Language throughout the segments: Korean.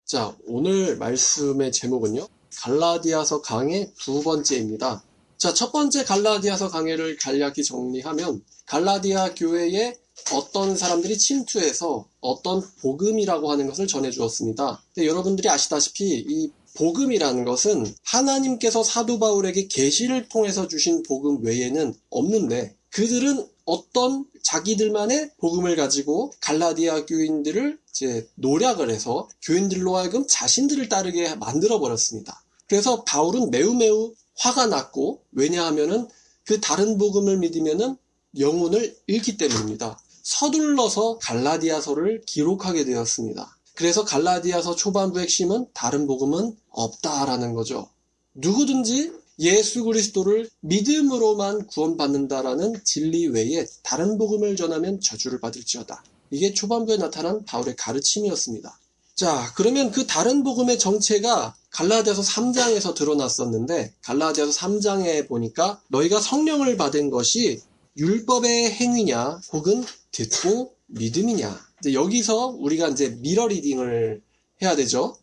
자, 오늘 말씀의 제목은요, 갈라디아서 강해 두 번째입니다. 자, 첫 번째 갈라디아서 강해를 간략히 정리하면, 갈라디아 교회에 어떤 사람들이 침투해서 어떤 복음이라고 하는 것을 전해주었습니다. 근데 여러분들이 아시다시피 이 복음이라는 것은 하나님께서 사도 바울에게 계시를 통해서 주신 복음 외에는 없는데, 그들은 어떤 자기들만의 복음을 가지고 갈라디아 교인들을 이제 노략을 해서 교인들로 하여금 자신들을 따르게 만들어 버렸습니다. 그래서 바울은 매우 화가 났고, 왜냐하면은 그 다른 복음을 믿으면은 영혼을 잃기 때문입니다. 서둘러서 갈라디아서를 기록하게 되었습니다. 그래서 갈라디아서 초반부 핵심은 다른 복음은 없다라는 거죠. 누구든지 예수 그리스도를 믿음으로만 구원받는다라는 진리 외에 다른 복음을 전하면 저주를 받을지어다. 이게 초반부에 나타난 바울의 가르침이었습니다. 자, 그러면 그 다른 복음의 정체가 갈라디아서 3장에서 드러났었는데, 갈라디아서 3장에 보니까 너희가 성령을 받은 것이 율법의 행위냐 혹은 듣고 믿음이냐. 이제 여기서 우리가 이제 미러 리딩을 해야 되죠.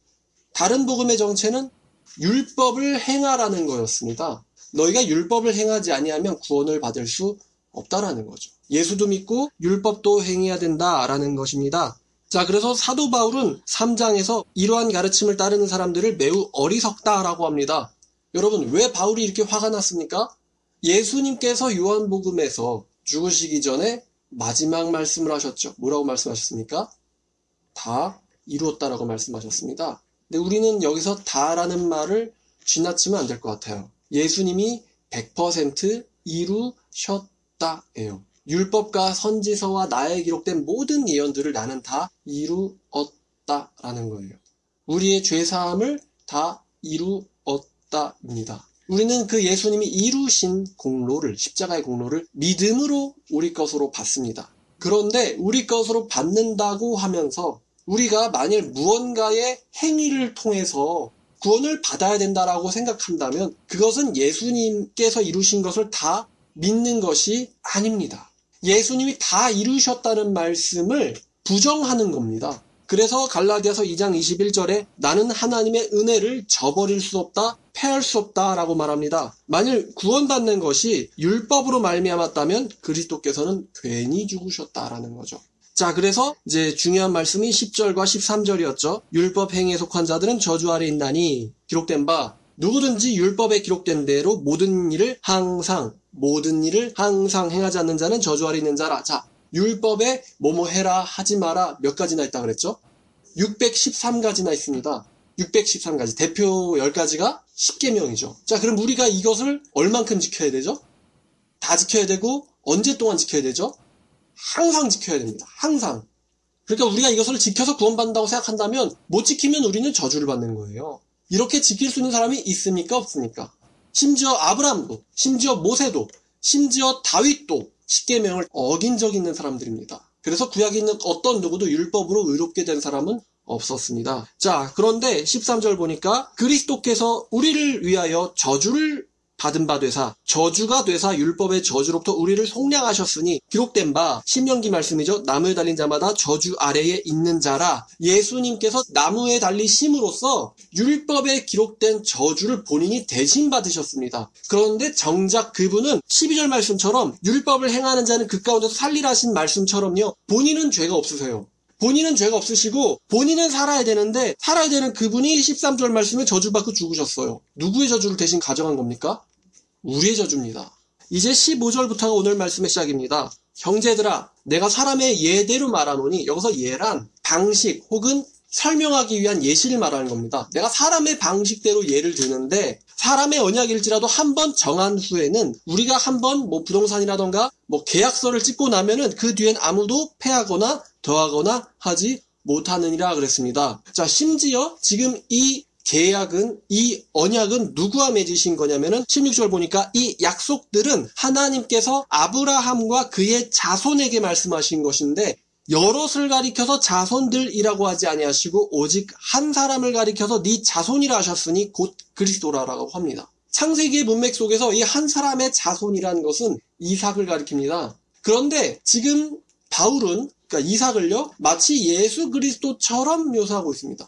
다른 복음의 정체는 율법을 행하라는 거였습니다. 너희가 율법을 행하지 아니하면 구원을 받을 수 없다라는 거죠. 예수도 믿고 율법도 행해야 된다라는 것입니다. 자, 그래서 사도 바울은 3장에서 이러한 가르침을 따르는 사람들을 매우 어리석다라고 합니다. 여러분, 왜 바울이 이렇게 화가 났습니까? 예수님께서 요한복음에서 죽으시기 전에 마지막 말씀을 하셨죠. 뭐라고 말씀하셨습니까? 다 이루었다라고 말씀하셨습니다. 근데 우리는 여기서 다라는 말을 지나치면 안 될 것 같아요. 예수님이 100% 이루셨다예요. 율법과 선지서와 나에 기록된 모든 예언들을 나는 다 이루었다라는 거예요. 우리의 죄사함을 다 이루었다입니다. 우리는 그 예수님이 이루신 공로를, 십자가의 공로를 믿음으로 우리 것으로 받습니다. 그런데 우리 것으로 받는다고 하면서 우리가 만일 무언가의 행위를 통해서 구원을 받아야 된다라고 생각한다면 그것은 예수님께서 이루신 것을 다 믿는 것이 아닙니다. 예수님이 다 이루셨다는 말씀을 부정하는 겁니다. 그래서 갈라디아서 2장 21절에 나는 하나님의 은혜를 저버릴 수 없다, 패할 수 없다라고 말합니다. 만일 구원받는 것이 율법으로 말미암았다면 그리스도께서는 괜히 죽으셨다라는 거죠. 자, 그래서 이제 중요한 말씀이 10절과 13절이었죠. 율법 행위에 속한 자들은 저주 아래 있나니 기록된 바 누구든지 율법에 기록된 대로 모든 일을 항상 행하지 않는 자는 저주 아래 있는 자라. 자, 율법에 뭐뭐 해라 하지 마라 몇 가지나 있다 그랬죠? 613가지나 있습니다. 613가지. 대표 10가지가 10계명이죠. 자, 그럼 우리가 이것을 얼만큼 지켜야 되죠? 다 지켜야 되고 언제 동안 지켜야 되죠? 항상 지켜야 됩니다. 항상. 그러니까 우리가 이것을 지켜서 구원받는다고 생각한다면 못 지키면 우리는 저주를 받는 거예요. 이렇게 지킬 수 있는 사람이 있습니까? 없습니까? 심지어 아브라함도, 심지어 모세도, 심지어 다윗도 10계명을 어긴 적 있는 사람들입니다. 그래서 구약에 있는 어떤 누구도 율법으로 의롭게 된 사람은 없었습니다. 자, 그런데 13절 보니까 그리스도께서 우리를 위하여 저주를 받은 바 되사 저주가 되사 율법의 저주로부터 우리를 속량하셨으니 기록된 바 신명기 말씀이죠. 나무에 달린 자마다 저주 아래에 있는 자라. 예수님께서 나무에 달리심으로써 율법에 기록된 저주를 본인이 대신 받으셨습니다. 그런데 정작 그분은 12절 말씀처럼 율법을 행하는 자는 그 가운데서 살리라 하신 말씀처럼요. 본인은 죄가 없으세요. 본인은 죄가 없으시고 본인은 살아야 되는데 살아야 되는 그분이 13절 말씀에 저주받고 죽으셨어요. 누구의 저주를 대신 가져간 겁니까? 우리의 저주입니다. 이제 15절부터가 오늘 말씀의 시작입니다. 형제들아, 내가 사람의 예대로 말하노니, 여기서 예란 방식 혹은 설명하기 위한 예시를 말하는 겁니다. 내가 사람의 방식대로 예를 드는데 사람의 언약일지라도 한번 정한 후에는 우리가 한번 부동산이라던가 계약서를 찍고 나면은 그 뒤엔 아무도 패하거나 더하거나 하지 못하느니라 그랬습니다. 자, 심지어 지금 이 계약은, 이 언약은 누구와 맺으신 거냐면은 16절 보니까 이 약속들은 하나님께서 아브라함과 그의 자손에게 말씀하신 것인데 여럿을 가리켜서 자손들이라고 하지 아니하시고 오직 한 사람을 가리켜서 네 자손이라 하셨으니 곧 그리스도라라고 합니다. 창세기의 문맥 속에서 이 한 사람의 자손이라는 것은 이삭을 가리킵니다. 그런데 지금 바울은 그러니까 이삭을요 마치 예수 그리스도처럼 묘사하고 있습니다.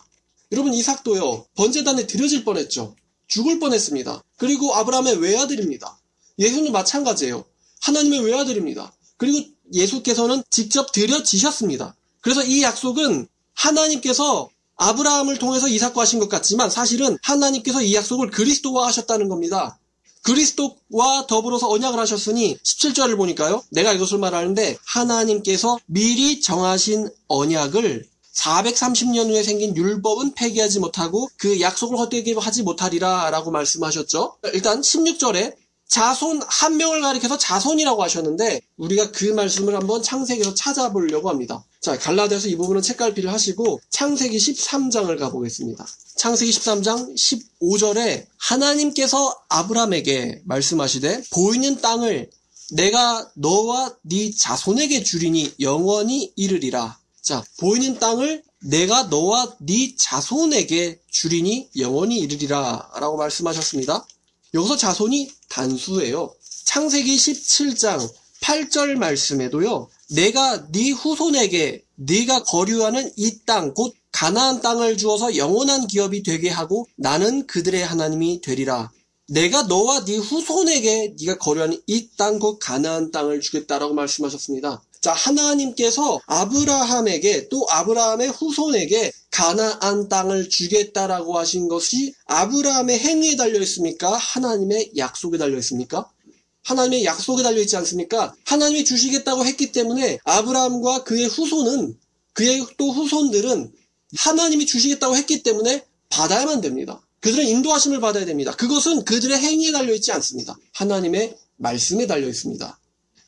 여러분, 이삭도요, 번제단에 드려질 뻔했죠. 죽을 뻔했습니다. 그리고 아브라함의 외아들입니다. 예수는 마찬가지예요. 하나님의 외아들입니다. 그리고 예수께서는 직접 드려지셨습니다. 그래서 이 약속은 하나님께서 아브라함을 통해서 이삭과 하신 것 같지만 사실은 하나님께서 이 약속을 그리스도와 하셨다는 겁니다. 그리스도와 더불어서 언약을 하셨으니 17절을 보니까요. 내가 이것을 말하는데 하나님께서 미리 정하신 언약을 430년 후에 생긴 율법은 폐기하지 못하고 그 약속을 헛되게 하지 못하리라 라고 말씀하셨죠. 일단 16절에 자손 한 명을 가리켜서 자손이라고 하셨는데 우리가 그 말씀을 한번 창세기에서 찾아보려고 합니다. 자, 갈라디아서 이 부분은 책갈피를 하시고 창세기 13장을 가보겠습니다. 창세기 13장 15절에 하나님께서 아브라함에게 말씀하시되 보이는 땅을 내가 너와 네 자손에게 주리니 영원히 이르리라. 자, 보이는 땅을 내가 너와 네 자손에게 주리니 영원히 이르리라 라고 말씀하셨습니다. 여기서 자손이 단수예요. 창세기 17장 8절 말씀에도요. 내가 네 후손에게 네가 거류하는 이 땅 곧 가나안 땅을 주어서 영원한 기업이 되게 하고 나는 그들의 하나님이 되리라. 내가 너와 네 후손에게 네가 거류하는 이 땅 곧 가나안 땅을 주겠다라고 말씀하셨습니다. 자, 하나님께서 아브라함에게 또 아브라함의 후손에게 가나안 땅을 주겠다라고 하신 것이 아브라함의 행위에 달려 있습니까? 하나님의 약속에 달려 있습니까? 하나님의 약속에 달려 있지 않습니까? 하나님이 주시겠다고 했기 때문에 아브라함과 그의 후손은 그의 또 후손들은 하나님이 주시겠다고 했기 때문에 받아야만 됩니다. 그들은 인도하심을 받아야 됩니다. 그것은 그들의 행위에 달려 있지 않습니다. 하나님의 말씀에 달려 있습니다.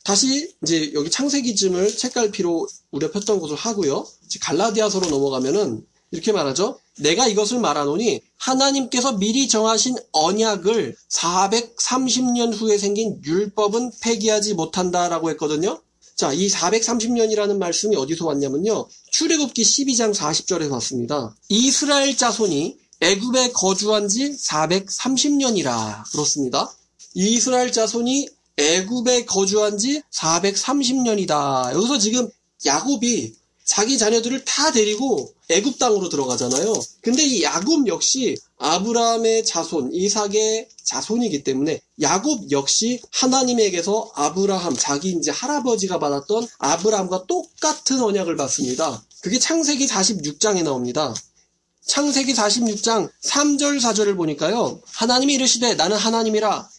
다시 이제 여기 창세기쯤을 책갈피로 우려 폈던 것을 하고요. 갈라디아서로 넘어가면은 이렇게 말하죠. 내가 이것을 말하노니 하나님께서 미리 정하신 언약을 430년 후에 생긴 율법은 폐기하지 못한다라고 했거든요. 자, 이 430년이라는 말씀이 어디서 왔냐면요. 출애굽기 12장 40절에서 왔습니다. 이스라엘 자손이 애굽에 거주한 지 430년이라 그렇습니다. 이스라엘 자손이 애굽에 거주한 지 430년이다. 여기서 지금 야곱이 자기 자녀들을 다 데리고 애굽 땅으로 들어가잖아요. 근데 이 야곱 역시 아브라함의 자손, 이삭의 자손이기 때문에 야곱 역시 하나님에게서 아브라함, 자기 이제 할아버지가 받았던 아브라함과 똑같은 언약을 받습니다. 그게 창세기 46장에 나옵니다. 창세기 46장 3절 4절을 보니까요. 하나님이 이르시되 나는 하나님이라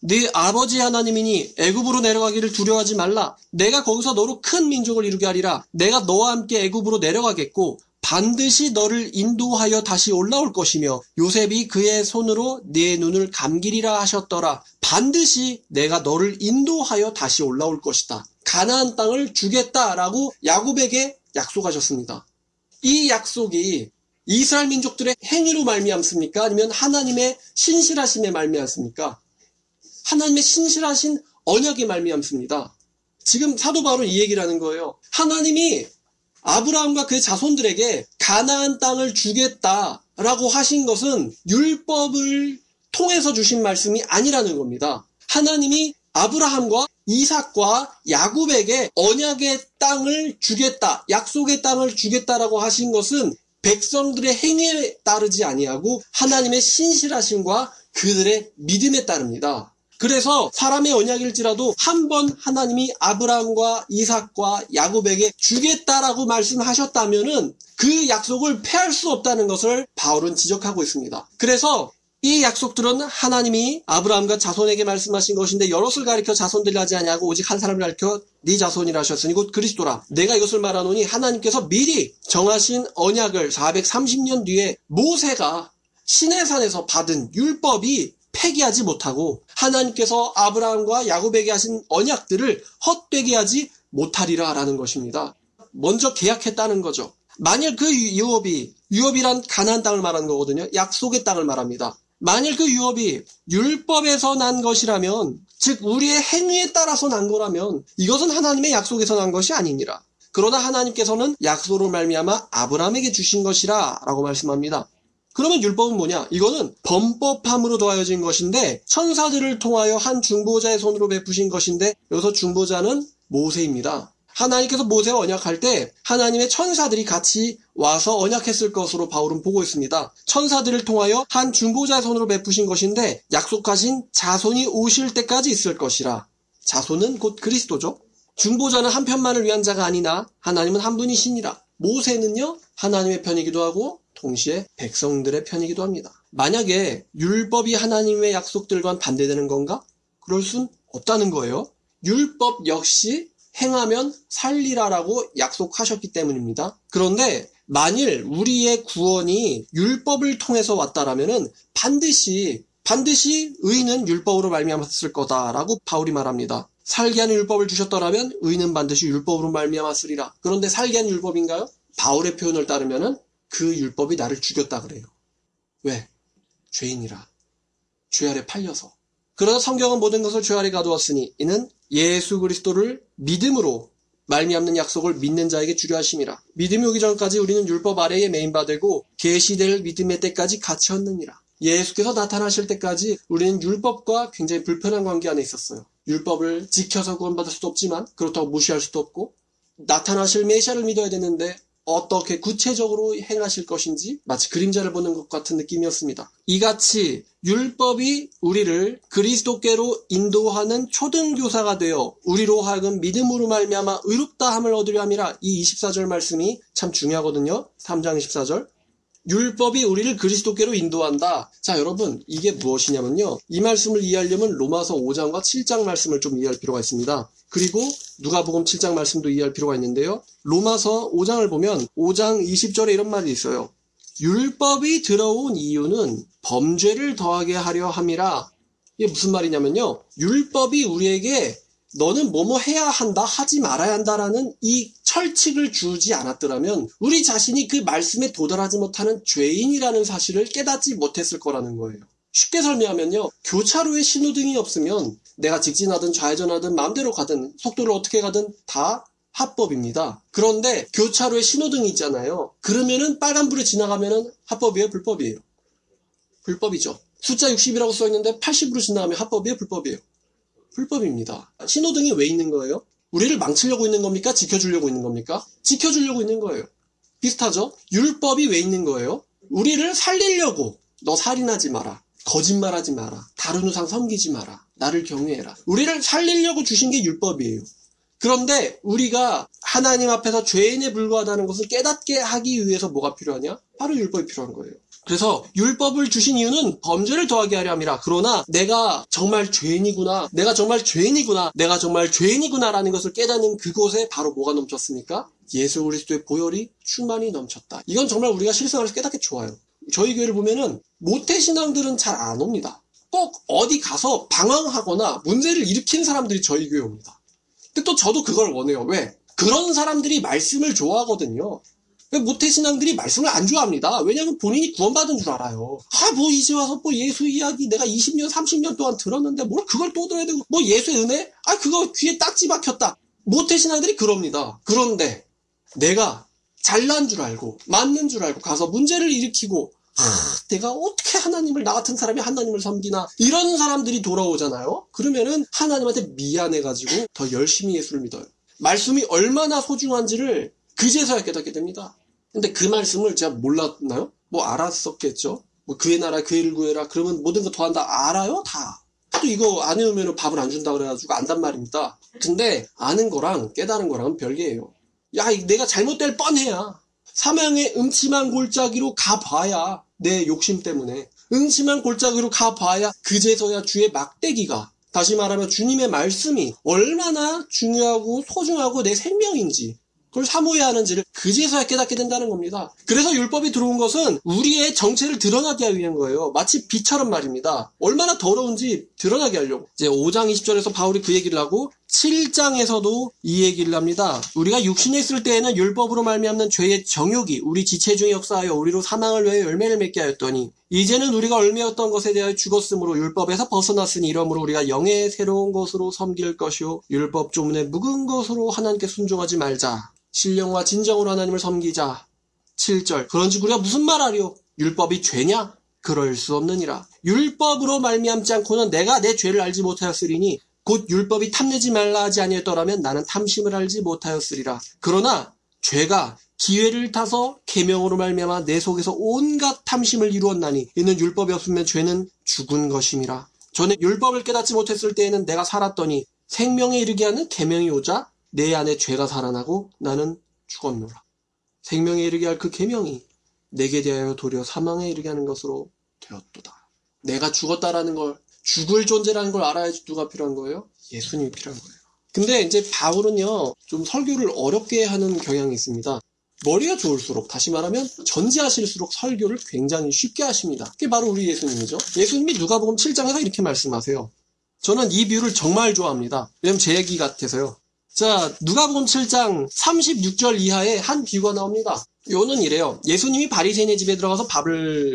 네 아버지 하나님이니 애굽으로 내려가기를 두려워하지 말라. 내가 거기서 너로 큰 민족을 이루게 하리라. 내가 너와 함께 애굽으로 내려가겠고 반드시 너를 인도하여 다시 올라올 것이며 요셉이 그의 손으로 네 눈을 감기리라 하셨더라. 반드시 내가 너를 인도하여 다시 올라올 것이다. 가나안 땅을 주겠다라고 야곱에게 약속하셨습니다. 이 약속이 이스라엘 민족들의 행위로 말미암습니까? 아니면 하나님의 신실하심에 말미암습니까? 하나님의 신실하신 언약에 말미암습니다. 지금 사도 바울은 이 얘기를 하는 거예요. 하나님이 아브라함과 그의 자손들에게 가나안 땅을 주겠다라고 하신 것은 율법을 통해서 주신 말씀이 아니라는 겁니다. 하나님이 아브라함과 이삭과 야곱에게 언약의 땅을 주겠다, 약속의 땅을 주겠다라고 하신 것은 백성들의 행위에 따르지 아니하고 하나님의 신실하심과 그들의 믿음에 따릅니다. 그래서 사람의 언약일지라도 한 번 하나님이 아브라함과 이삭과 야곱에게 주겠다라고 말씀하셨다면은 그 약속을 폐할 수 없다는 것을 바울은 지적하고 있습니다. 그래서 이 약속들은 하나님이 아브라함과 자손에게 말씀하신 것인데 여럿을 가리켜 자손들이라 하지 아니하고 오직 한 사람을 가리켜 네 자손이라 하셨으니 곧 그리스도라. 내가 이것을 말하노니 하나님께서 미리 정하신 언약을 430년 뒤에 모세가 시내산에서 받은 율법이 폐기하지 못하고 하나님께서 아브라함과 야곱에게 하신 언약들을 헛되게 하지 못하리라 라는 것입니다. 먼저 계약했다는 거죠. 만일 그 유업이란 가나안 땅을 말하는 거거든요. 약속의 땅을 말합니다. 만일 그 유업이 율법에서 난 것이라면, 즉 우리의 행위에 따라서 난 거라면 이것은 하나님의 약속에서 난 것이 아니니라. 그러나 하나님께서는 약속으로 말미암아 아브라함에게 주신 것이라 라고 말씀합니다. 그러면 율법은 뭐냐? 이거는 범법함으로 더하여진 것인데 천사들을 통하여 한 중보자의 손으로 베푸신 것인데 여기서 중보자는 모세입니다. 하나님께서 모세와 언약할 때 하나님의 천사들이 같이 와서 언약했을 것으로 바울은 보고 있습니다. 천사들을 통하여 한 중보자의 손으로 베푸신 것인데 약속하신 자손이 오실 때까지 있을 것이라. 자손은 곧 그리스도죠. 중보자는 한 편만을 위한 자가 아니나 하나님은 한 분이시니라. 모세는요, 하나님의 편이기도 하고 동시에 백성들의 편이기도 합니다. 만약에 율법이 하나님의 약속들과 반대되는 건가? 그럴 순 없다는 거예요. 율법 역시 행하면 살리라라고 약속하셨기 때문입니다. 그런데 만일 우리의 구원이 율법을 통해서 왔다라면은 반드시 의인은 율법으로 말미암았을 거다라고 바울이 말합니다. 살게 하는 율법을 주셨더라면 의인은 반드시 율법으로 말미암았으리라. 그런데 살게 하는 율법인가요? 바울의 표현을 따르면은 그 율법이 나를 죽였다 그래요. 왜? 죄인이라. 죄 아래 팔려서. 그러나 성경은 모든 것을 죄 아래 가두었으니 이는 예수 그리스도를 믿음으로 말미암는 약속을 믿는 자에게 주려 하심이라. 믿음이 오기 전까지 우리는 율법 아래에 매인받고 계시될 믿음의 때까지 갇혔느니라. 예수께서 나타나실 때까지 우리는 율법과 굉장히 불편한 관계 안에 있었어요. 율법을 지켜서 구원받을 수도 없지만 그렇다고 무시할 수도 없고 나타나실 메시아를 믿어야 되는데 어떻게 구체적으로 행하실 것인지 마치 그림자를 보는 것 같은 느낌이었습니다. 이같이 율법이 우리를 그리스도께로 인도하는 초등교사가 되어 우리로 하여금 믿음으로 말미암아 의롭다함을 얻으려 함이라. 이 24절 말씀이 참 중요하거든요. 3장 24절. 율법이 우리를 그리스도께로 인도한다. 자, 여러분, 이게 무엇이냐면요. 이 말씀을 이해하려면 로마서 5장과 7장 말씀을 좀 이해할 필요가 있습니다. 그리고 누가복음 7장 말씀도 이해할 필요가 있는데요. 로마서 5장을 보면 5장 20절에 이런 말이 있어요. 율법이 들어온 이유는 범죄를 더하게 하려 함이라. 이게 무슨 말이냐면요. 율법이 우리에게 너는 뭐뭐 해야 한다, 하지 말아야 한다라는 이 철칙을 주지 않았더라면 우리 자신이 그 말씀에 도달하지 못하는 죄인이라는 사실을 깨닫지 못했을 거라는 거예요. 쉽게 설명하면요. 교차로에 신호등이 없으면 내가 직진하든 좌회전하든 마음대로 가든 속도를 어떻게 가든 다 합법입니다. 그런데 교차로에 신호등이 있잖아요. 그러면은 빨간불에 지나가면은 합법이에요? 불법이에요? 불법이죠. 숫자 60이라고 써있는데 80으로 지나가면 합법이에요? 불법이에요? 불법입니다. 신호등이 왜 있는 거예요? 우리를 망치려고 있는 겁니까? 지켜주려고 있는 겁니까? 지켜주려고 있는 거예요. 비슷하죠? 율법이 왜 있는 거예요? 우리를 살리려고. 너 살인하지 마라. 거짓말하지 마라. 다른 우상 섬기지 마라. 나를 경외해라. 우리를 살리려고 주신 게 율법이에요. 그런데 우리가 하나님 앞에서 죄인에 불과하다는 것을 깨닫게 하기 위해서 뭐가 필요하냐? 바로 율법이 필요한 거예요. 그래서 율법을 주신 이유는 범죄를 더하게 하려 함이라. 그러나 내가 정말 죄인이구나. 내가 정말 죄인이구나라는 것을 깨닫는 그곳에 바로 뭐가 넘쳤습니까? 예수 그리스도의 보혈이 충만히 넘쳤다. 이건 정말 우리가 실생활에서 깨닫기 좋아요. 저희 교회를 보면은 모태신앙들은 잘 안 옵니다. 꼭 어디 가서 방황하거나 문제를 일으킨 사람들이 저희 교회에 옵니다. 근데 또 저도 그걸 원해요. 왜? 그런 사람들이 말씀을 좋아하거든요. 모태신앙들이 말씀을 안 좋아합니다. 왜냐하면 본인이 구원받은 줄 알아요. 뭐 이제 와서 뭐 예수 이야기 내가 20년, 30년 동안 들었는데 뭘 그걸 또 들어야 되고 뭐 예수의 은혜? 그거 귀에 딱지 박혔다. 모태신앙들이 그럽니다. 그런데 내가 잘난 줄 알고 맞는 줄 알고 가서 문제를 일으키고 내가 어떻게 나 같은 사람이 하나님을 섬기나 이런 사람들이 돌아오잖아요. 그러면은 하나님한테 미안해가지고 더 열심히 예수를 믿어요. 말씀이 얼마나 소중한지를 그제서야 깨닫게 됩니다. 근데 그 말씀을 제가 몰랐나요? 뭐 알았었겠죠. 뭐 그의 나라 그의를 구해라. 그러면 모든 거 더한다. 알아요? 다. 또 이거 안 외우면 밥을 안 준다 그래가지고 안단 말입니다. 근데 아는 거랑 깨달은 거랑은 별개예요. 내가 잘못될 뻔해야. 사망의 음침한 골짜기로 가봐야 내 욕심 때문에 음침한 골짜기로 가봐야 그제서야 주의 막대기가 다시 말하면 주님의 말씀이 얼마나 중요하고 소중하고 내 생명인지 그걸 사모해야 하는지를 그제서야 깨닫게 된다는 겁니다. 그래서 율법이 들어온 것은 우리의 정체를 드러나게 하기 위한 거예요. 마치 비처럼 말입니다. 얼마나 더러운지 드러나게 하려고. 이제 5장 20절에서 바울이 그 얘기를 하고 7장에서도 이 얘기를 합니다. 우리가 육신에 있을 때에는 율법으로 말미암는 죄의 정욕이 우리 지체 중에 역사하여 우리로 사망을 위하여 열매를 맺게 하였더니 이제는 우리가 얽매였던 것에 대하여 죽었으므로 율법에서 벗어났으니 이러므로 우리가 영의 새로운 것으로 섬길 것이요 율법 조문에 묵은 것으로 하나님께 순종하지 말자. 신령과 진정으로 하나님을 섬기자. 7절. 그런즉 우리가 무슨 말하리요? 율법이 죄냐? 그럴 수 없느니라. 율법으로 말미암지 않고는 내가 내 죄를 알지 못하였으리니 곧 율법이 탐내지 말라 하지 아니했더라면 나는 탐심을 알지 못하였으리라. 그러나 죄가 기회를 타서 계명으로 말미암아 내 속에서 온갖 탐심을 이루었나니 이는 율법이 없으면 죄는 죽은 것임이라. 전에 율법을 깨닫지 못했을 때에는 내가 살았더니 생명에 이르게 하는 계명이 오자 내 안에 죄가 살아나고 나는 죽었노라. 생명에 이르게 할 그 계명이 내게 대하여 도리어 사망에 이르게 하는 것으로 되었도다. 내가 죽었다라는 걸, 죽을 존재라는 걸 알아야지 누가 필요한 거예요? 예수님이 필요한 거예요. 근데 이제 바울은요, 좀 설교를 어렵게 하는 경향이 있습니다. 머리가 좋을수록, 다시 말하면 전지하실수록 설교를 굉장히 쉽게 하십니다. 그게 바로 우리 예수님이죠. 예수님이 누가복음 7장에서 이렇게 말씀하세요. 저는 이 뷰를 정말 좋아합니다. 왜냐면 제 얘기 같아서요. 자, 누가복음 7장 36절 이하에 한 비유가 나옵니다. 요는 이래요. 예수님이 바리새인의 집에 들어가서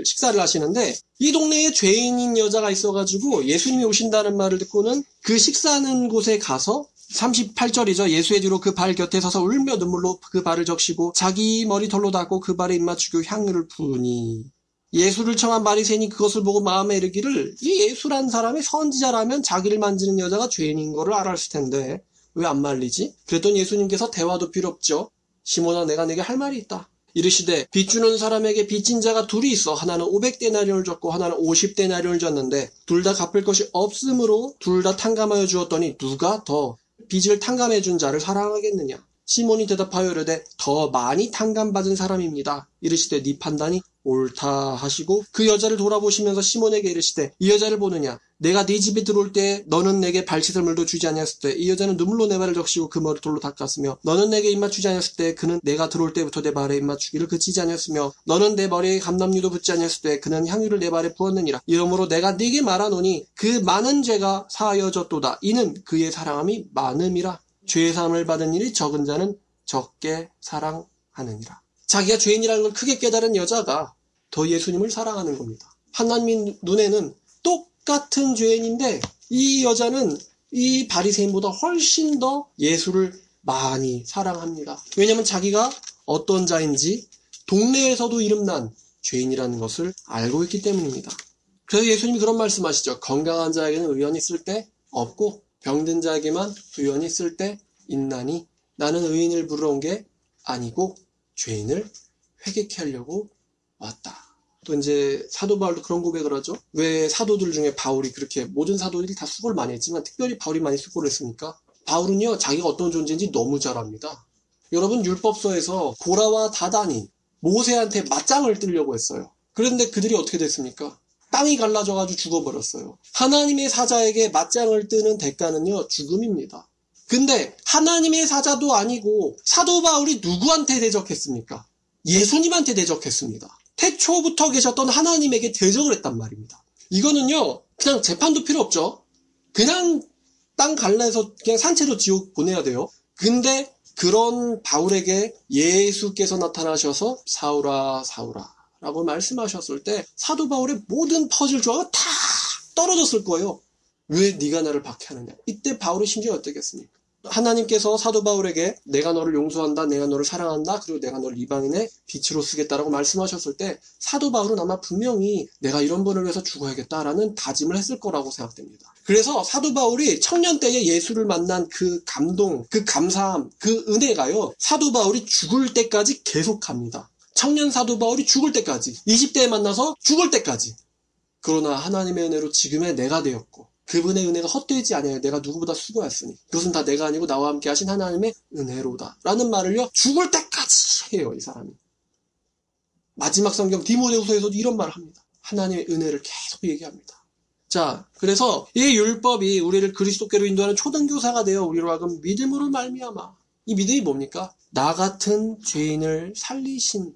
식사를 하시는데 이 동네에 죄인인 여자가 있어가지고 예수님이 오신다는 말을 듣고는 그 식사하는 곳에 가서 38절이죠. 예수의 뒤로 그 발 곁에 서서 울며 눈물로 그 발을 적시고 자기 머리털로 닦고 그 발에 입맞추고 향유를 부으니 예수를 청한 바리새인이 그것을 보고 마음에 이르기를 이 예수란 사람이 선지자라면 자기를 만지는 여자가 죄인인 거를 알았을 텐데 왜 안 말리지? 그랬더니 예수님께서 대화도 필요 없죠. 시몬아 내가 내게 할 말이 있다. 이르시되 빚 주는 사람에게 빚진 자가 둘이 있어 하나는 500데나리온을 줬고 하나는 50데나리온을 줬는데 둘 다 갚을 것이 없으므로 둘 다 탕감하여 주었더니 누가 더 빚을 탕감해 준 자를 사랑하겠느냐? 시몬이 대답하여 이르되 더 많이 탕감받은 사람입니다. 이르시되 네 판단이 옳다 하시고 그 여자를 돌아보시면서 시몬에게 이르시되 이 여자를 보느냐? 내가 네 집에 들어올 때 너는 내게 발씻을 물도 주지 아니했을 때 이 여자는 눈물로 내 발을 적시고 그 머리털로 닦았으며 너는 내게 입맞추지 아니했을 때 그는 내가 들어올 때부터 내 발에 입맞추기를 그치지 아니했으며 너는 내 머리에 감람유도 붓지 아니했을 때 그는 향유를 내 발에 부었느니라. 이러므로 내가 네게 말하노니 그 많은 죄가 사하여졌도다. 이는 그의 사랑함이 많음이라. 죄의 사함을 받은 일이 적은 자는 적게 사랑하느니라. 자기가 죄인이라는 걸 크게 깨달은 여자가 더 예수님을 사랑하는 겁니다. 하나님 눈에는 똑같은 죄인인데 이 여자는 이 바리새인보다 훨씬 더 예수를 많이 사랑합니다. 왜냐하면 자기가 어떤 자인지 동네에서도 이름난 죄인이라는 것을 알고 있기 때문입니다. 그래서 예수님이 그런 말씀하시죠. 건강한 자에게는 의원이 있을 때 없고 병든 자에게만 의원이 있을 때 있나니 나는 의인을 부르러 온 게 아니고 죄인을 회개케 하려고 왔다. 또 이제 사도 바울도 그런 고백을 하죠. 왜 사도들 중에 바울이 그렇게 모든 사도들이 다 수고를 많이 했지만 특별히 바울이 많이 수고를 했습니까? 바울은요 자기가 어떤 존재인지 너무 잘 압니다. 여러분 율법서에서 고라와 다단이 모세한테 맞짱을 뜨려고 했어요. 그런데 그들이 어떻게 됐습니까? 땅이 갈라져가지고 죽어버렸어요. 하나님의 사자에게 맞짱을 뜨는 대가는요 죽음입니다. 근데 하나님의 사자도 아니고 사도 바울이 누구한테 대적했습니까? 예수님한테 대적했습니다. 태초부터 계셨던 하나님에게 대적을 했단 말입니다. 이거는요 그냥 재판도 필요 없죠. 그냥 땅 갈라서 그냥 산채로 지옥 보내야 돼요. 근데 그런 바울에게 예수께서 나타나셔서 사울아 사울아 라고 말씀하셨을 때 사도 바울의 모든 퍼즐 조화가 다 떨어졌을 거예요. 왜 네가 나를 박해하느냐. 이때 바울의 심정이 어떻겠습니까? 하나님께서 사도 바울에게 내가 너를 용서한다, 내가 너를 사랑한다, 그리고 내가 너를 이방인의 빛으로 쓰겠다라고 말씀하셨을 때 사도 바울은 아마 분명히 내가 이런 분을 위해서 죽어야겠다라는 다짐을 했을 거라고 생각됩니다. 그래서 사도 바울이 청년 때에 예수를 만난 그 감동, 그 감사함, 그 은혜가요 사도 바울이 죽을 때까지 계속합니다. 청년 사도 바울이 죽을 때까지, 20대에 만나서 죽을 때까지. 그러나 하나님의 은혜로 지금의 내가 되었고 그분의 은혜가 헛되지 아니하여 내가 누구보다 수고했으니 그것은 다 내가 아니고 나와 함께 하신 하나님의 은혜로다 라는 말을요 죽을 때까지 해요. 이 사람이. 마지막 성경 디모데후서에서도 이런 말을 합니다. 하나님의 은혜를 계속 얘기합니다. 자, 그래서 이 율법이 우리를 그리스도께로 인도하는 초등교사가 되어 우리로 하여금 믿음으로 말미암아. 이 믿음이 뭡니까? 나 같은 죄인을 살리신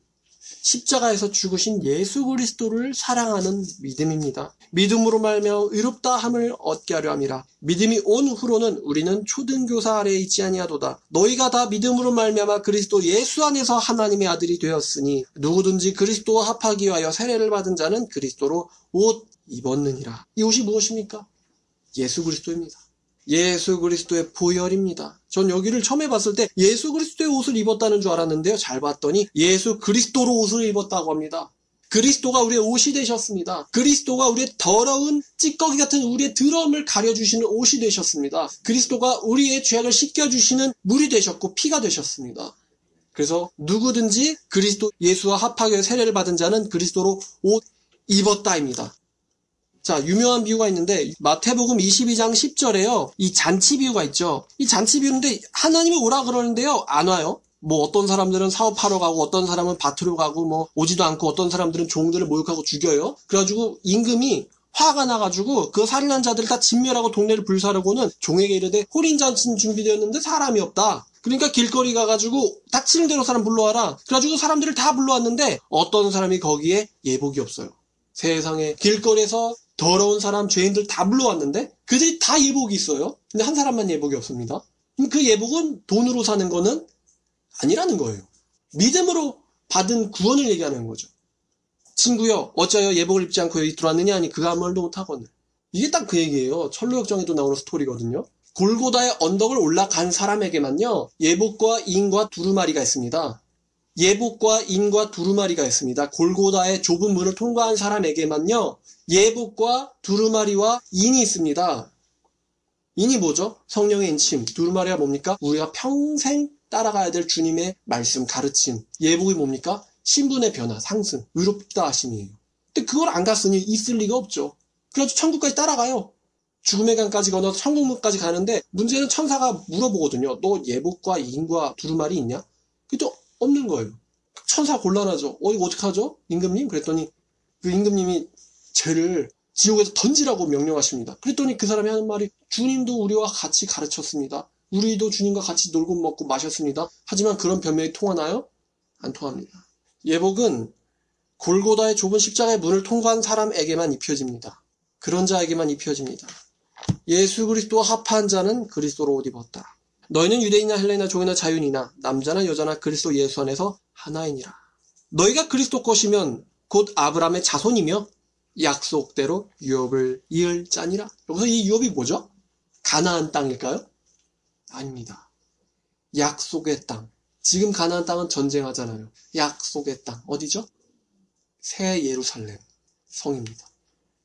십자가에서 죽으신 예수 그리스도를 사랑하는 믿음입니다. 믿음으로 말미암아 의롭다 함을 얻게 하려 함이라. 믿음이 온 후로는 우리는 초등교사 아래에 있지 아니하도다. 너희가 다 믿음으로 말미암아 그리스도 예수 안에서 하나님의 아들이 되었으니 누구든지 그리스도와 합하기 위하여 세례를 받은 자는 그리스도로 옷 입었느니라. 이 옷이 무엇입니까? 예수 그리스도입니다. 예수 그리스도의 보혈입니다. 전 여기를 처음에 봤을 때 예수 그리스도의 옷을 입었다는 줄 알았는데요. 잘 봤더니 예수 그리스도로 옷을 입었다고 합니다. 그리스도가 우리의 옷이 되셨습니다. 그리스도가 우리의 더러운 찌꺼기 같은 우리의 더러움을 가려주시는 옷이 되셨습니다. 그리스도가 우리의 죄악을 씻겨주시는 물이 되셨고 피가 되셨습니다. 그래서 누구든지 그리스도 예수와 합하게 세례를 받은 자는 그리스도로 옷 입었다입니다. 자, 유명한 비유가 있는데 마태복음 22장 10절에요. 이 잔치 비유가 있죠. 이 잔치 비유인데 하나님이 오라 그러는데요. 안 와요. 뭐 어떤 사람들은 사업하러 가고 어떤 사람은 밭으로 가고 뭐 오지도 않고 어떤 사람들은 종들을 모욕하고 죽여요. 그래가지고 임금이 화가 나가지고 그 살인한 자들을 다 진멸하고 동네를 불사르고는 종에게 이르되 혼인잔치는 준비되었는데 사람이 없다. 그러니까 길거리 가가지고 닥치는 대로 사람 불러와라. 그래가지고 사람들을 다 불러왔는데 어떤 사람이 거기에 예복이 없어요. 세상에 길거리에서 더러운 사람, 죄인들 다 불러왔는데 그들이 다 예복이 있어요. 근데 한 사람만 예복이 없습니다. 그럼 그 예복은 돈으로 사는 거는 아니라는 거예요. 믿음으로 받은 구원을 얘기하는 거죠. 친구여, 어찌하여 예복을 입지 않고 여기 들어왔느냐 하니 그가 아무 말도 못하거늘. 이게 딱 그 얘기예요. 철로역정에도 나오는 스토리거든요. 골고다의 언덕을 올라간 사람에게만요, 예복과 인과 두루마리가 있습니다. 예복과 인과 두루마리가 있습니다. 골고다의 좁은 문을 통과한 사람에게만요, 예복과 두루마리와 인이 있습니다. 인이 뭐죠? 성령의 인침. 두루마리가 뭡니까? 우리가 평생 따라가야 될 주님의 말씀, 가르침. 예복이 뭡니까? 신분의 변화, 상승, 의롭다 하심이에요. 근데 그걸 안 갔으니 있을 리가 없죠. 그래서 천국까지 따라가요. 죽음의 강까지 건너서 천국문까지 가는데 문제는 천사가 물어보거든요. 너 예복과 인과 두루마리 있냐? 그게 또 없는 거예요. 천사 곤란하죠. 이거 어떡하죠? 임금님? 그랬더니 그 임금님이 쟤를 지옥에서 던지라고 명령하십니다. 그랬더니 그 사람이 하는 말이 주님도 우리와 같이 가르쳤습니다. 우리도 주님과 같이 놀고 먹고 마셨습니다. 하지만 그런 변명이 통하나요? 안 통합니다. 예복은 골고다의 좁은 십자가의 문을 통과한 사람에게만 입혀집니다. 그런 자에게만 입혀집니다. 예수 그리스도와 합한 자는 그리스도로 옷 입었다. 너희는 유대인이나 헬레나 종이나 자유인이나 남자나 여자나 그리스도 예수 안에서 하나이니라. 너희가 그리스도 것이면 곧 아브라함의 자손이며 약속대로 유업을 이을 자니라. 여기서 이 유업이 뭐죠? 가나안 땅일까요? 아닙니다. 약속의 땅. 지금 가나안 땅은 전쟁하잖아요. 약속의 땅. 어디죠? 새 예루살렘 성입니다.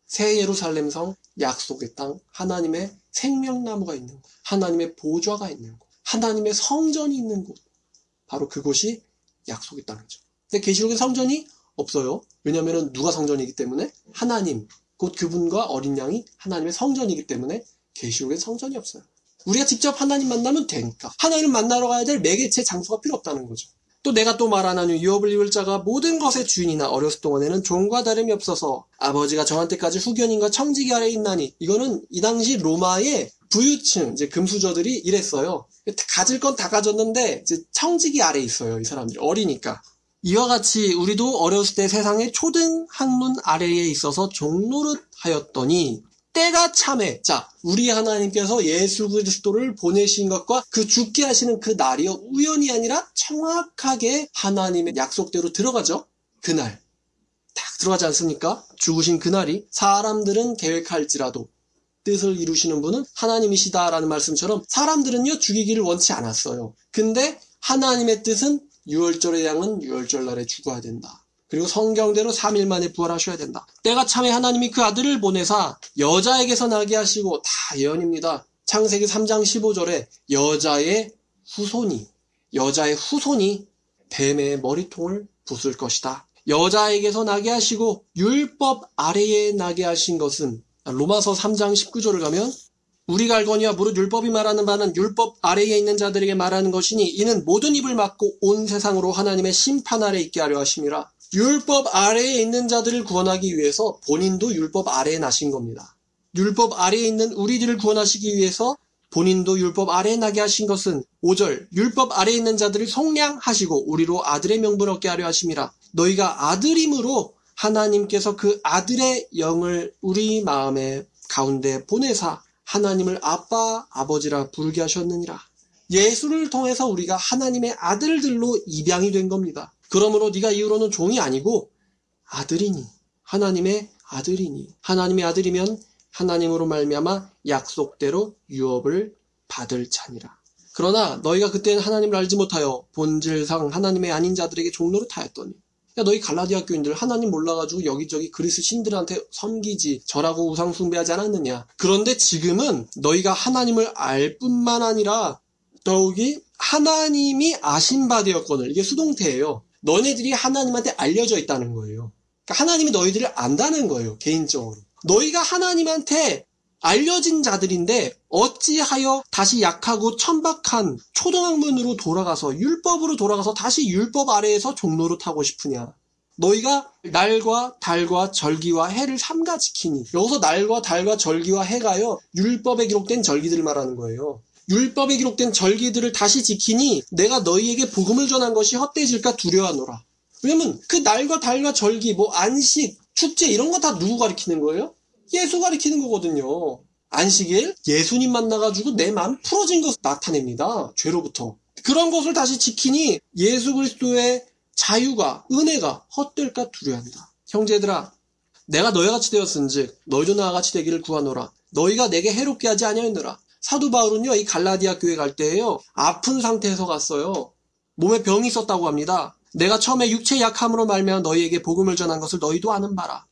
새 예루살렘 성, 약속의 땅, 하나님의 생명나무가 있는 곳, 하나님의 보좌가 있는 곳, 하나님의 성전이 있는 곳. 바로 그곳이 약속의 땅이죠. 근데 계시록에 성전이 없어요. 왜냐하면 누가 성전이기 때문에? 하나님, 곧 그분과 어린 양이 하나님의 성전이기 때문에 계시록에 성전이 없어요. 우리가 직접 하나님 만나면 되니까. 하나님을 만나러 가야 될 매개체 장소가 필요 없다는 거죠. 또 내가 또 말하나니 유업을 입을 자가 모든 것의 주인이나 어렸을 동안에는 종과 다름이 없어서 아버지가 정한 때까지 후견인과 청지기 아래에 있나니. 이거는 이 당시 로마의 부유층, 이제 금수저들이 이랬어요. 가질 건 다 가졌는데 이제 청지기 아래에 있어요. 이 사람들이 어리니까. 이와 같이 우리도 어렸을 때 세상의 초등 학문 아래에 있어서 종노릇 하였더니 때가 참에, 자, 우리 하나님께서 예수 그리스도를 보내신 것과 그 죽게 하시는 그 날이요, 우연이 아니라 정확하게 하나님의 약속대로 들어가죠. 그날 딱 들어가지 않습니까? 죽으신 그날이 사람들은 계획할지라도 뜻을 이루시는 분은 하나님이시다라는 말씀처럼 사람들은요 죽이기를 원치 않았어요. 근데 하나님의 뜻은 유월절의 양은 유월절 날에 죽어야 된다. 그리고 성경대로 3일 만에 부활하셔야 된다. 때가 참에 하나님이 그 아들을 보내사 여자에게서 나게 하시고, 다 예언입니다. 창세기 3장 15절에 여자의 후손이 뱀의 머리통을 부술 것이다. 여자에게서 나게 하시고 율법 아래에 나게 하신 것은, 로마서 3장 19절을 가면 우리가 알거니와 무릇 율법이 말하는 바는 율법 아래에 있는 자들에게 말하는 것이니 이는 모든 입을 막고 온 세상으로 하나님의 심판 아래 있게 하려 하심이라. 율법 아래에 있는 자들을 구원하기 위해서 본인도 율법 아래에 나신 겁니다. 율법 아래에 있는 우리들을 구원하시기 위해서 본인도 율법 아래에 나게 하신 것은 5절 율법 아래에 있는 자들을 속량하시고 우리로 아들의 명분을 얻게 하려 하심이라. 너희가 아들임으로 하나님께서 그 아들의 영을 우리 마음의 가운데 보내사 하나님을 아빠, 아버지라 부르게 하셨느니라. 예수를 통해서 우리가 하나님의 아들들로 입양이 된 겁니다. 그러므로 네가 이후로는 종이 아니고 아들이니, 하나님의 아들이니, 하나님의 아들이면 하나님으로 말미암아 약속대로 유업을 받을 자니라. 그러나 너희가 그때는 하나님을 알지 못하여 본질상 하나님의 아닌 자들에게 종노릇하였더니 야, 너희 갈라디아 교인들 하나님 몰라가지고 여기저기 그리스 신들한테 섬기지, 절하고 우상 숭배하지 않았느냐. 그런데 지금은 너희가 하나님을 알 뿐만 아니라 더욱이 하나님이 아신 바 되었거늘. 이게 수동태예요. 너네들이 하나님한테 알려져 있다는 거예요. 그러니까 하나님이 너희들을 안다는 거예요. 개인적으로. 너희가 하나님한테 알려진 자들인데 어찌하여 다시 약하고 천박한 초등학문으로 돌아가서 율법으로 돌아가서 다시 율법 아래에서 종노릇 하고 싶으냐. 너희가 날과 달과 절기와 해를 삼가 지키니. 여기서 날과 달과 절기와 해가요, 율법에 기록된 절기들을 말하는 거예요. 율법에 기록된 절기들을 다시 지키니 내가 너희에게 복음을 전한 것이 헛되질까 두려워하노라. 왜냐면 그 날과 달과 절기, 안식, 축제 이런 거 다 누구 가리키는 거예요? 예수 가리키는 거거든요. 안식일 예수님 만나가지고 내 마음 풀어진 것을 나타냅니다. 죄로부터. 그런 것을 다시 지키니 예수 그리스도의 자유가, 은혜가 헛될까 두려워한다. 형제들아, 내가 너희와 같이 되었은즉 너희도 나와 같이 되기를 구하노라. 너희가 내게 해롭게 하지 아니하였느라. 사도 바울은요, 이 갈라디아 교회 갈 때에요, 아픈 상태에서 갔어요. 몸에 병이 있었다고 합니다. 내가 처음에 육체의 약함으로 말미암아 너희에게 복음을 전한 것을 너희도 아는 바라.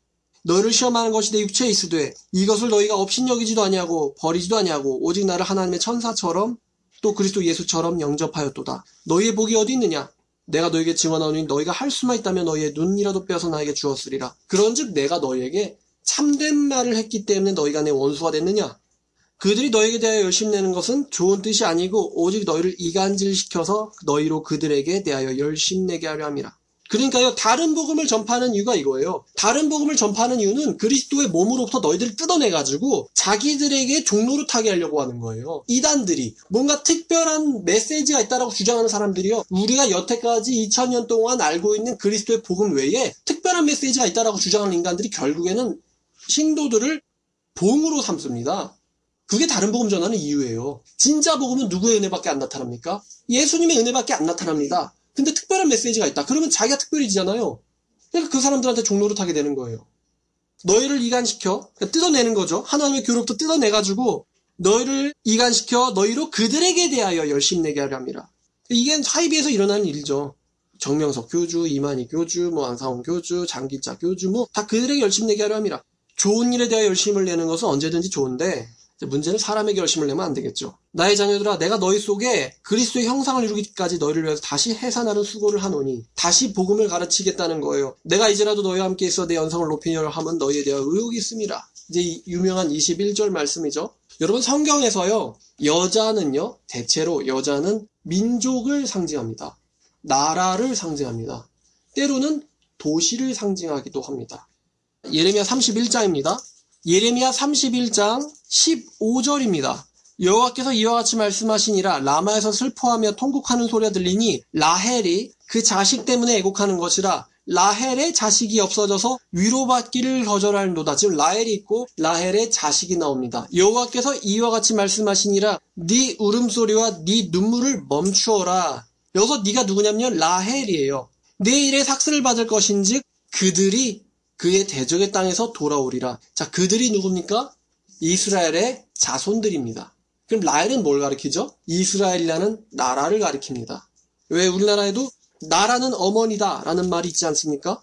너희를 시험하는 것이 내 육체에 있으되 이것을 너희가 업신여기지도 아니하고 버리지도 아니하고 오직 나를 하나님의 천사처럼 또 그리스도 예수처럼 영접하였도다. 너희의 복이 어디 있느냐? 내가 너희에게 증언하노니 너희가 할 수만 있다면 너희의 눈이라도 빼어서 나에게 주었으리라. 그런즉 내가 너희에게 참된 말을 했기 때문에 너희가 내 원수가 됐느냐? 그들이 너희에게 대하여 열심 내는 것은 좋은 뜻이 아니고 오직 너희를 이간질시켜서 너희로 그들에게 대하여 열심 내게 하려 함이라. 그러니까요, 다른 복음을 전파하는 이유가 이거예요. 다른 복음을 전파하는 이유는 그리스도의 몸으로부터 너희들을 뜯어내가지고 자기들에게 종노릇하게 하려고 하는 거예요. 이단들이 뭔가 특별한 메시지가 있다라고 주장하는 사람들이요, 우리가 여태까지 2000년 동안 알고 있는 그리스도의 복음 외에 특별한 메시지가 있다라고 주장하는 인간들이 결국에는 신도들을 봉으로 삼습니다. 그게 다른 복음 전하는 이유예요. 진짜 복음은 누구의 은혜밖에 안 나타납니까? 예수님의 은혜밖에 안 나타납니다. 근데 특별한 메시지가 있다. 그러면 자기가 특별해지잖아요. 그러니까 그 사람들한테 종노릇하게 되는 거예요. 너희를 이간시켜, 그러니까 뜯어내는 거죠. 하나님의 교로부터 뜯어내가지고 너희를 이간시켜 너희로 그들에게 대하여 열심 내게 하려 함이라. 이게 사이비에서 일어나는 일이죠. 정명석 교주, 이만희 교주, 안상훈 교주, 장기자 교주, 다 그들에게 열심 내게 하려 함이라. 좋은 일에 대하여 열심을 내는 것은 언제든지 좋은데 문제는 사람에게 열심을 내면 안 되겠죠. 나의 자녀들아, 내가 너희 속에 그리스도의 형상을 이루기까지 너희를 위해서 다시 해산하는 수고를 하노니 다시 복음을 가르치겠다는 거예요. 내가 이제라도 너희와 함께 있어 내 연상을 높이려 함은 너희에 대하여 의혹이 있음이라. 이제 유명한 21절 말씀이죠. 여러분, 성경에서요, 여자는요, 대체로 여자는 민족을 상징합니다. 나라를 상징합니다. 때로는 도시를 상징하기도 합니다. 예레미야 31장입니다. 예레미야 31장 15절입니다. 여호와께서 이와 같이 말씀하시니라. 라마에서 슬퍼하며 통곡하는 소리가 들리니 라헬이 그 자식 때문에 애곡하는 것이라. 라헬의 자식이 없어져서 위로받기를 거절하는도다. 지금 라헬이 있고 라헬의 자식이 나옵니다. 여호와께서 이와 같이 말씀하시니라. 네 울음소리와 네 눈물을 멈추어라. 여기서 네가 누구냐면 라헬이에요. 내 일에 삭슬을 받을 것인즉 그들이 그의 대적의 땅에서 돌아오리라. 자, 그들이 누굽니까? 이스라엘의 자손들입니다. 그럼 라헬은 뭘 가리키죠? 이스라엘이라는 나라를 가리킵니다. 왜 우리나라에도 나라는 어머니다 라는 말이 있지 않습니까?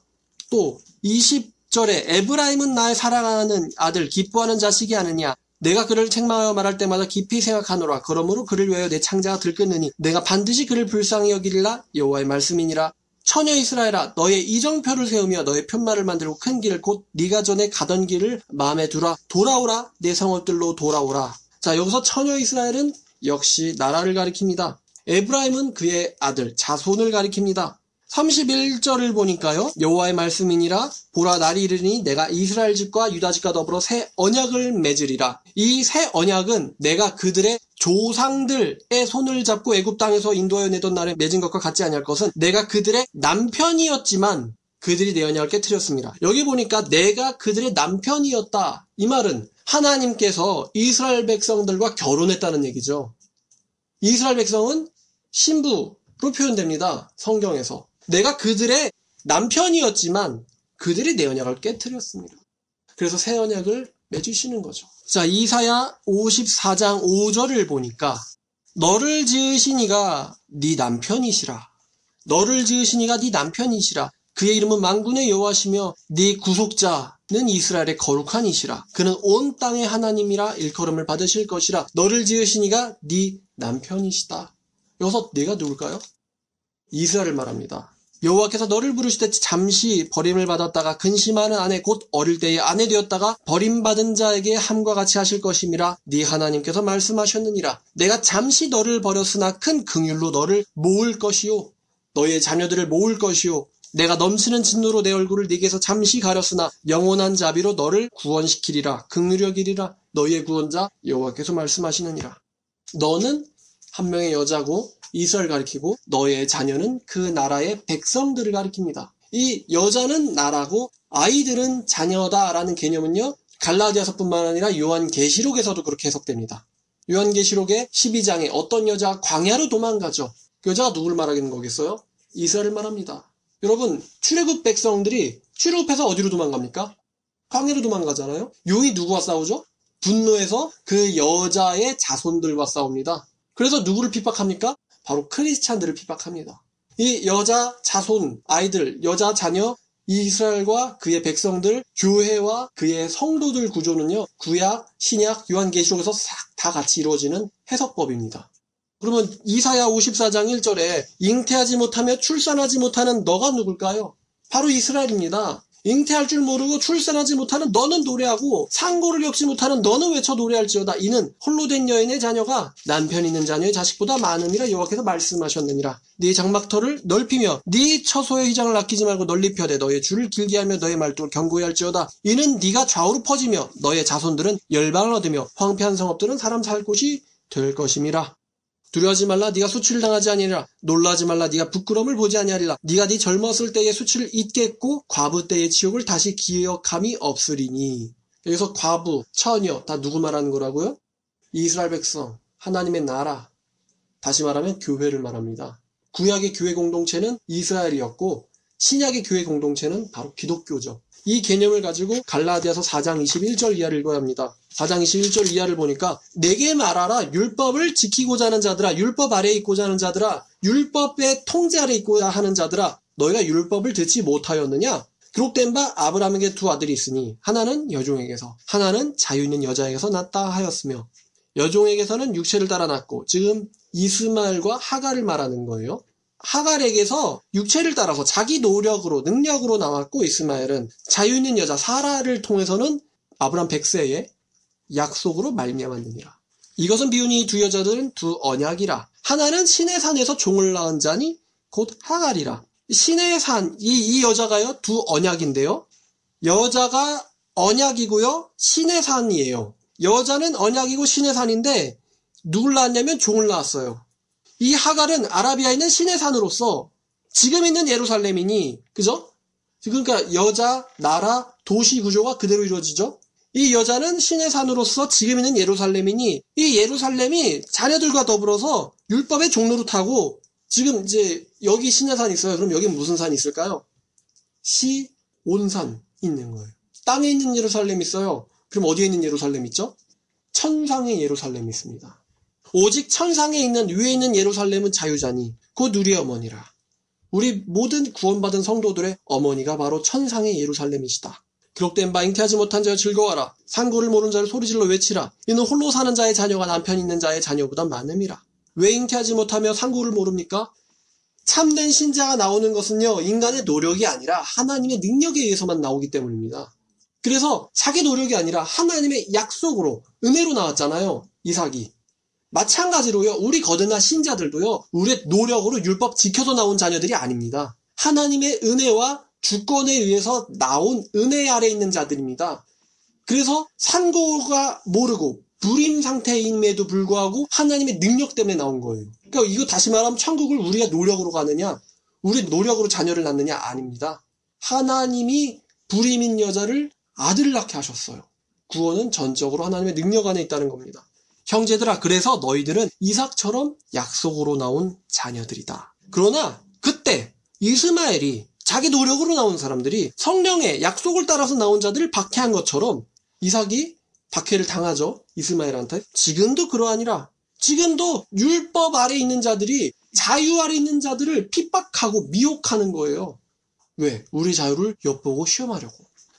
또 20절에 에브라임은 나의 사랑하는 아들, 기뻐하는 자식이 아느냐. 내가 그를 책망하여 말할 때마다 깊이 생각하노라. 그러므로 그를 위하여 내 창자가 들끓느니 내가 반드시 그를 불쌍히 여기리라. 여호와의 말씀이니라. 처녀 이스라엘아, 너의 이정표를 세우며 너의 편말을 만들고 큰 길을 곧 네가 전에 가던 길을 마음에 두라. 돌아오라. 내 성읍들로 돌아오라. 자, 여기서 처녀 이스라엘은 역시 나라를 가리킵니다. 에브라임은 그의 아들, 자손을 가리킵니다. 31절을 보니까요, 여호와의 말씀이니라. 보라, 날이 이르니 내가 이스라엘 집과 유다 집과 더불어 새 언약을 맺으리라. 이 새 언약은 내가 그들의 조상들의 손을 잡고 애굽 땅에서 인도하여 내던 날에 맺은 것과 같지 아니할 것은 내가 그들의 남편이었지만 그들이 내 언약을 깨트렸습니다. 여기 보니까 내가 그들의 남편이었다. 이 말은 하나님께서 이스라엘 백성들과 결혼했다는 얘기죠. 이스라엘 백성은 신부로 표현됩니다. 성경에서. 내가 그들의 남편이었지만 그들이 내 언약을 깨트렸습니다. 그래서 새 언약을 맺으시는 거죠. 자, 이사야 54장 5절을 보니까 너를 지으신 이가 네 남편이시라. 너를 지으신 이가 네 남편이시라. 그의 이름은 만군의 여호와시며 네 구속자는 이스라엘의 거룩한 이시라. 그는 온 땅의 하나님이라 일컬음을 받으실 것이라. 너를 지으신 이가 네 남편이시다. 여기서 네가 누굴까요? 이스라엘을 말합니다. 여호와께서 너를 부르시되 잠시 버림을 받았다가 근심하는 아내 곧 어릴 때에 아내 되었다가 버림받은 자에게 함과 같이 하실 것임이라. 네 하나님께서 말씀하셨느니라. 내가 잠시 너를 버렸으나 큰 긍휼로 너를 모을 것이요 너의 자녀들을 모을 것이요 내가 넘치는 진노로 내 얼굴을 네게서 잠시 가렸으나 영원한 자비로 너를 구원시키리라. 긍휼히 여기리라. 너희의 구원자 여호와께서 말씀하시느니라. 너는 한 명의 여자고 이스라엘 가리키고 너의 자녀는 그 나라의 백성들을 가리킵니다. 이 여자는 나라고 아이들은 자녀다라는 개념은요. 갈라디아서뿐만 아니라 요한계시록에서도 그렇게 해석됩니다. 요한계시록의 12장에 어떤 여자가 광야로 도망가죠. 그 여자가 누굴 말하는 거겠어요? 이스라엘을 말합니다. 여러분 출애굽 백성들이 출애굽해서 어디로 도망갑니까? 광야로 도망가잖아요. 용이 누구와 싸우죠? 분노해서 그 여자의 자손들과 싸웁니다. 그래서 누구를 핍박합니까? 바로 크리스찬들을 핍박합니다. 이 여자 자손, 아이들, 여자 자녀, 이스라엘과 그의 백성들, 교회와 그의 성도들 구조는요. 구약, 신약, 요한계시록에서 싹 다 같이 이루어지는 해석법입니다. 그러면 이사야 54장 1절에 잉태하지 못하며 출산하지 못하는 너가 누굴까요? 바로 이스라엘입니다. 잉태할 줄 모르고 출산하지 못하는 너는 노래하고 상고를 겪지 못하는 너는 외쳐 노래할지어다. 이는 홀로 된 여인의 자녀가 남편 있는 자녀의 자식보다 많음이라 여호와께서 말씀하셨느니라. 네 장막터를 넓히며 네 처소의 휘장을 아끼지 말고 널리 펴되 너의 줄을 길게 하며 너의 말뚝을 견고히 할지어다. 이는 네가 좌우로 퍼지며 너의 자손들은 열방을 얻으며 황폐한 성읍들은 사람 살 곳이 될 것임이라. 두려워하지 말라. 네가 수치를 당하지 아니하리라. 놀라지 말라. 네가 부끄러움을 보지 아니하리라. 네가 네 젊었을 때의 수치를 잊겠고 과부 때의 지옥을 다시 기억함이 없으리니. 여기서 과부, 처녀 다 누구 말하는 거라고요? 이스라엘 백성, 하나님의 나라, 다시 말하면 교회를 말합니다. 구약의 교회 공동체는 이스라엘이었고 신약의 교회 공동체는 바로 기독교죠. 이 개념을 가지고 갈라디아서 4장 21절 이하를 읽어야 합니다. 4장 21절 이하를 보니까 내게 말하라. 율법을 지키고자 하는 자들아, 율법 아래에 있고자 하는 자들아, 율법의 통제 아래에 있고자 하는 자들아, 너희가 율법을 듣지 못하였느냐? 기록된 바 아브라함에게 두 아들이 있으니 하나는 여종에게서 하나는 자유 있는 여자에게서 낳았다 하였으며 여종에게서는 육체를 따라 낳고 지금 이스마엘과 하갈을 말하는 거예요. 하갈에게서 육체를 따라서 자기 노력으로 능력으로 나왔고 이스마엘은 자유 있는 여자 사라를 통해서는 아브라함 100세의 약속으로 말미암았느니라. 이것은 비유니 두 여자들은 두 언약이라. 하나는 신의 산에서 종을 낳은 자니 곧 하갈이라. 신의 산, 이 여자가요 두 언약인데요. 여자가 언약이고요 신의 산이에요. 여자는 언약이고 신의 산인데 누굴 낳았냐면 종을 낳았어요. 이 하갈은 아라비아에 있는 신의 산으로서 지금 있는 예루살렘이니, 그죠? 그러니까 여자, 나라, 도시 구조가 그대로 이루어지죠? 이 여자는 신의 산으로서 지금 있는 예루살렘이니, 이 예루살렘이 자녀들과 더불어서 율법의 종로를 타고, 지금 이제 여기 신의 산이 있어요. 그럼 여기 무슨 산이 있을까요? 시온산 있는 거예요. 땅에 있는 예루살렘이 있어요. 그럼 어디에 있는 예루살렘 있죠? 천상의 예루살렘이 있습니다. 오직 천상에 있는 위에 있는 예루살렘은 자유자니 곧 우리의 어머니라. 우리 모든 구원받은 성도들의 어머니가 바로 천상의 예루살렘이시다. 기록된 바 잉태하지 못한 자여 즐거워하라. 상고를 모르는 자를 소리질러 외치라. 이는 홀로 사는 자의 자녀가 남편 있는 자의 자녀보다 많음이라. 왜 잉태하지 못하며 상고를 모릅니까? 참된 신자가 나오는 것은요 인간의 노력이 아니라 하나님의 능력에 의해서만 나오기 때문입니다. 그래서 자기 노력이 아니라 하나님의 약속으로 은혜로 나왔잖아요. 이삭이. 마찬가지로요. 우리 거듭난 신자들도요. 우리의 노력으로 율법 지켜서 나온 자녀들이 아닙니다. 하나님의 은혜와 주권에 의해서 나온 은혜 아래 있는 자들입니다. 그래서 산고가 모르고 불임 상태임에도 불구하고 하나님의 능력 때문에 나온 거예요. 그러니까 이거 다시 말하면 천국을 우리가 노력으로 가느냐 우리 노력으로 자녀를 낳느냐 아닙니다. 하나님이 불임인 여자를 아들을 낳게 하셨어요. 구원은 전적으로 하나님의 능력 안에 있다는 겁니다. 형제들아, 그래서 너희들은 이삭처럼 약속으로 나온 자녀들이다. 그러나 그때 이스마엘이 자기 노력으로 나온 사람들이 성령의 약속을 따라서 나온 자들을 박해한 것처럼 이삭이 박해를 당하죠. 이스마엘한테. 지금도 그러하니라. 지금도 율법 아래 있는 자들이 자유 아래 있는 자들을 핍박하고 미혹하는 거예요. 왜? 우리 자유를 엿보고 시험하려고.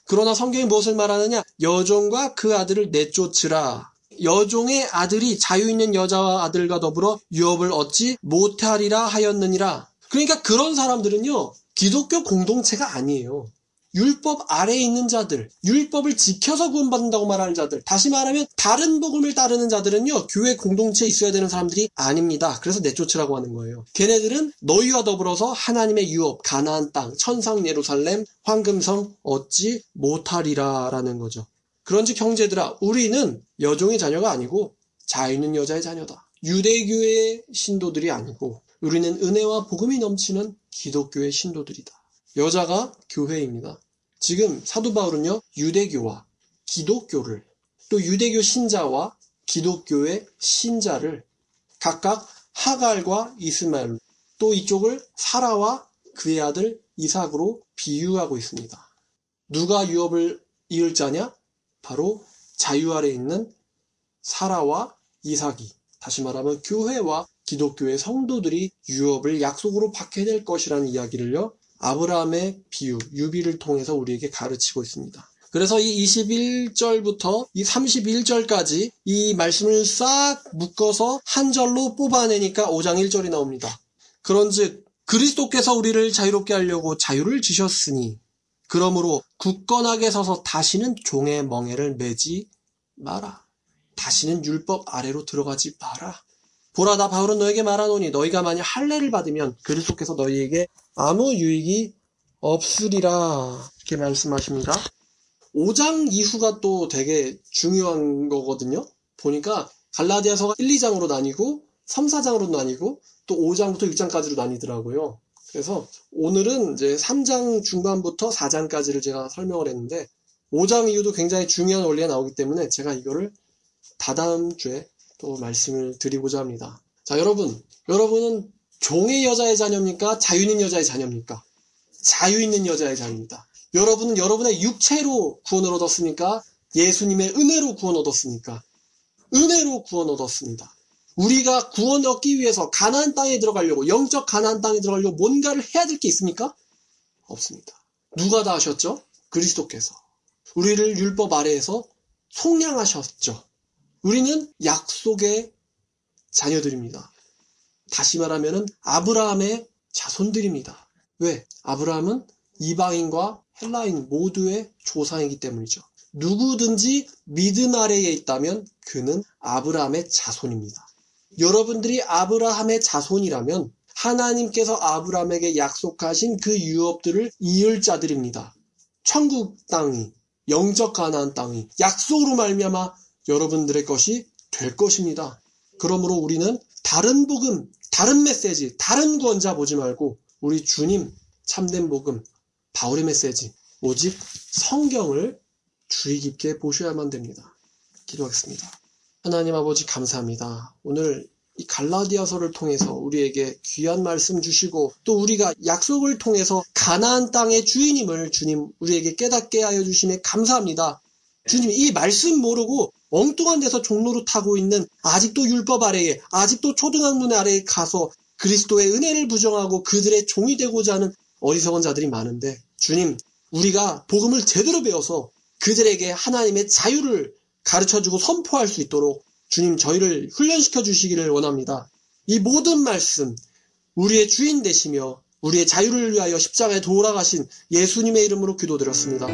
그러나 성경이 무엇을 말하느냐? 여종과 그 아들을 내쫓으라. 여종의 아들이 자유 있는 여자와 아들과 더불어 유업을 얻지 못하리라 하였느니라. 그러니까 그런 사람들은요, 기독교 공동체가 아니에요. 율법 아래에 있는 자들, 율법을 지켜서 구원받는다고 말하는 자들, 다시 말하면 다른 복음을 따르는 자들은요, 교회 공동체에 있어야 되는 사람들이 아닙니다. 그래서 내쫓으라고 하는 거예요. 걔네들은 너희와 더불어서 하나님의 유업, 가나안 땅, 천상 예루살렘, 황금성 얻지 못하리라 라는 거죠. 그런즉 형제들아, 우리는 여종의 자녀가 아니고 자유 있는 여자의 자녀다. 유대교의 신도들이 아니고 우리는 은혜와 복음이 넘치는 기독교의 신도들이다. 여자가 교회입니다. 지금 사도 바울은요, 유대교와 기독교를, 또 유대교 신자와 기독교의 신자를 각각 하갈과 이스마엘, 또 이쪽을 사라와 그의 아들 이삭으로 비유하고 있습니다. 누가 유업을 이을 자냐? 바로 자유 아래에 있는 사라와 이삭이, 다시 말하면 교회와 기독교의 성도들이 유업을 약속으로 받게 될 것이라는 이야기를요, 아브라함의 비유, 유비를 통해서 우리에게 가르치고 있습니다. 그래서 이 21절부터 이 31절까지 이 말씀을 싹 묶어서 한 절로 뽑아내니까 5장 1절이 나옵니다. 그런즉 그리스도께서 우리를 자유롭게 하려고 자유를 주셨으니 그러므로 굳건하게 서서 다시는 종의 멍에를 매지 마라. 다시는 율법 아래로 들어가지 마라. 보라, 나 바울은 너에게 말하노니 너희가 만약 할례를 받으면 그리스도께서 너희에게 아무 유익이 없으리라. 이렇게 말씀하십니다. 5장 이후가 또 되게 중요한 거거든요. 보니까 갈라디아서가 1, 2장으로 나뉘고 3, 4장으로 나뉘고 또 5장부터 6장까지로 나뉘더라고요. 그래서 오늘은 이제 3장 중반부터 4장까지를 제가 설명을 했는데 5장 이후도 굉장히 중요한 원리가 나오기 때문에 제가 이거를 다다음 주에 또 말씀을 드리고자 합니다. 자, 여러분은 종의 여자의 자녀입니까? 자유 있는 여자의 자녀입니까? 자유 있는 여자의 자녀입니다. 여러분은 여러분의 육체로 구원을 얻었습니까? 예수님의 은혜로 구원 얻었습니까? 은혜로 구원 얻었습니다. 우리가 구원 얻기 위해서 가나안 땅에 들어가려고, 영적 가나안 땅에 들어가려고 뭔가를 해야 될 게 있습니까? 없습니다. 누가 다 하셨죠? 그리스도께서. 우리를 율법 아래에서 속량하셨죠. 우리는 약속의 자녀들입니다. 다시 말하면 아브라함의 자손들입니다. 왜? 아브라함은 이방인과 헬라인 모두의 조상이기 때문이죠. 누구든지 믿음 아래에 있다면 그는 아브라함의 자손입니다. 여러분들이 아브라함의 자손이라면 하나님께서 아브라함에게 약속하신 그 유업들을 이을 자들입니다. 천국 땅이, 영적 가나안 땅이 약속으로 말미암아 여러분들의 것이 될 것입니다. 그러므로 우리는 다른 복음, 다른 메시지, 다른 구원자 보지 말고 우리 주님 참된 복음, 바울의 메시지, 오직 성경을 주의 깊게 보셔야만 됩니다. 기도하겠습니다. 하나님 아버지 감사합니다. 오늘 이 갈라디아서를 통해서 우리에게 귀한 말씀 주시고 또 우리가 약속을 통해서 가나안 땅의 주인임을 주님 우리에게 깨닫게 하여 주심에 감사합니다. 주님, 이 말씀 모르고 엉뚱한 데서 종로를 타고 있는 아직도 율법 아래에, 아직도 초등학문 아래에 가서 그리스도의 은혜를 부정하고 그들의 종이 되고자 하는 어리석은 자들이 많은데 주님, 우리가 복음을 제대로 배워서 그들에게 하나님의 자유를 가르쳐주고 선포할 수 있도록 주님 저희를 훈련시켜 주시기를 원합니다. 이 모든 말씀 우리의 주인 되시며 우리의 자유를 위하여 십자가에 돌아가신 예수님의 이름으로 기도드렸습니다.